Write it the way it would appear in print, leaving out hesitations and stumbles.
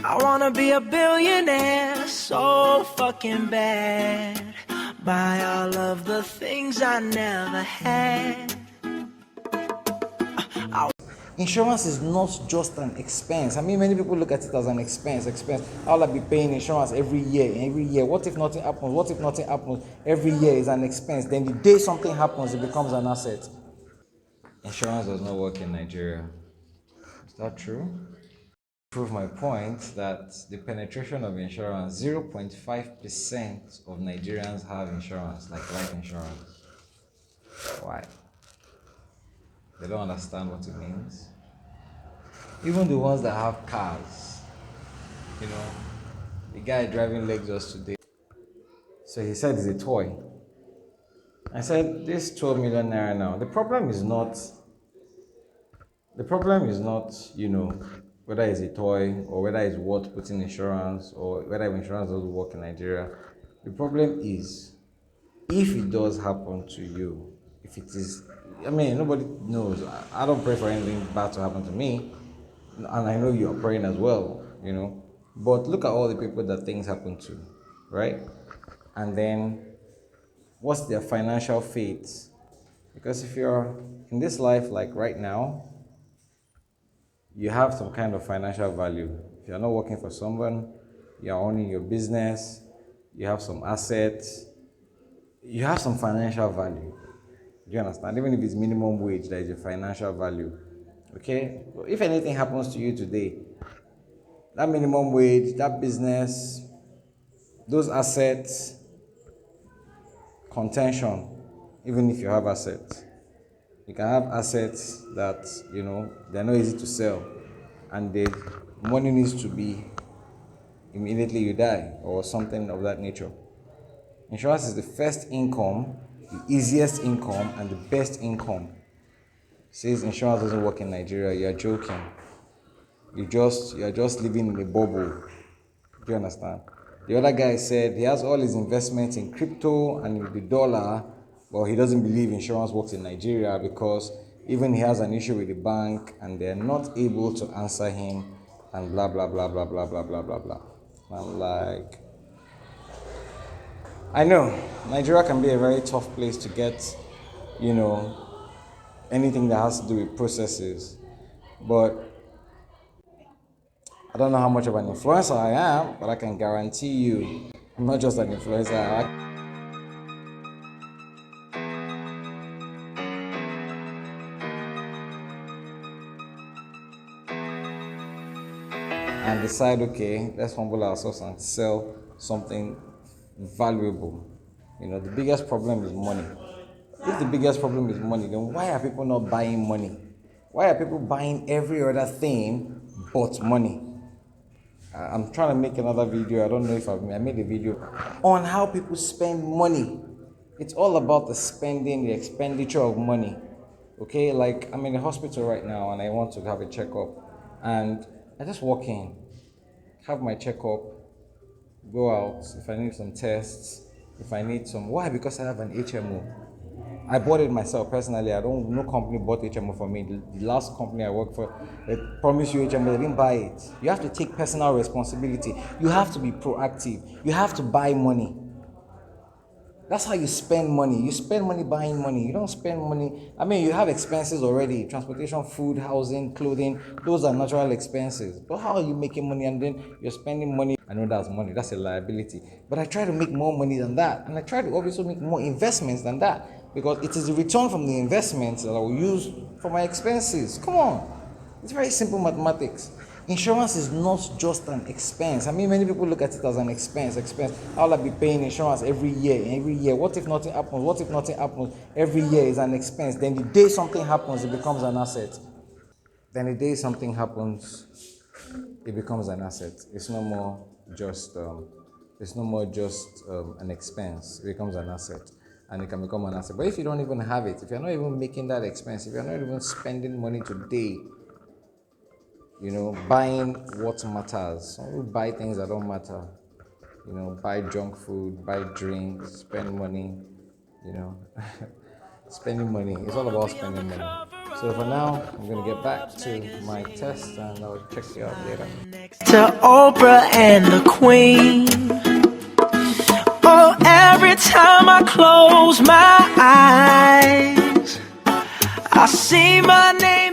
I wanna be a billionaire so fucking bad. Buy all of the things I never had. Insurance is not just an expense. I mean, many people look at it as an expense. I'll be paying insurance every year. What if nothing happens? What if nothing happens? Every year is an expense. Then the day something happens, it becomes an asset. Insurance does not work in Nigeria. Is that true? Prove my point that the penetration of insurance, 0.5% of Nigerians have insurance, like life insurance. Why? They don't understand what it means. Even the ones that have cars, you know, the guy driving Lexus today. So he said it's a toy. I said, this 12 million naira now. The problem is not, whether it's a toy or whether it's worth putting insurance or whether insurance doesn't work in Nigeria. The problem is, if it does happen to you, if it is, nobody knows. I don't pray for anything bad to happen to me, and I know you're praying as well. But look at all the people that things happen to, right? And then, what's their financial fate? Because if you're in this life, like right now, you have some kind of financial value. If you're not working for someone, you're owning your business, you have some assets, you have some financial value. Do you understand? Even if it's minimum wage, there is a financial value. Okay? If anything happens to you today, that minimum wage, that business, those assets, contention, even if you have assets. You can have assets that, they're not easy to sell, and the money needs to be immediately you die or something of that nature. Insurance is the first income, the easiest income, and the best income. Says insurance doesn't work in Nigeria, you're joking. You're just living in a bubble. Do you understand? The other guy said he has all his investments in crypto and the dollar, but he doesn't believe insurance works in Nigeria because even he has an issue with the bank and they're not able to answer him and blah blah blah blah blah blah blah blah blah. I'm like, I know Nigeria can be a very tough place to get, anything that has to do with processes, but I don't know how much of an influencer I am, but I can guarantee you, I'm not just an influencer. And decide, okay, let's humble ourselves and sell something valuable. The biggest problem is money. If the biggest problem is money, then why are people not buying money? Why are people buying every other thing but money? I'm trying to make another video. I don't know if I made a video on how people spend money. It's all about the spending, the expenditure of money. Okay, like I'm in the hospital right now and I want to have a checkup, and I just walk in, have my checkup, go out. If I need some tests, if I need some, why? Because I have an HMO. I bought it myself personally. No company bought HMO for me. The last company I worked for, they promised you HMO, they didn't buy it. You have to take personal responsibility. You have to be proactive. You have to buy money. That's how you spend money. You spend money buying money. You don't spend money. You have expenses already: transportation, food, housing, clothing. Those are natural expenses. But how are you making money and then you're spending money? I know that's money. That's a liability. But I try to make more money than that. And I try to obviously make more investments than that, because it is the return from the investments that I will use for my expenses. Come on. It's very simple mathematics. Insurance is not just an expense. Many people look at it as an expense. I'll be paying insurance every year. What if nothing happens? What if nothing happens? Every year is an expense. Then the day something happens, it becomes an asset. Then the day something happens, it becomes an asset. It's no more just an expense. It becomes an asset, and it can become an asset. But if you don't even have it, if you're not even making that expense, if you're not even spending money today, buying what matters. Some people buy things that don't matter. Buy junk food, buy drinks, spend money, spending money. It's all about spending money. So for now, I'm gonna get back to my test and I'll check you out later. To Oprah and the Queen. Oh, every time I close my eyes, I see my name.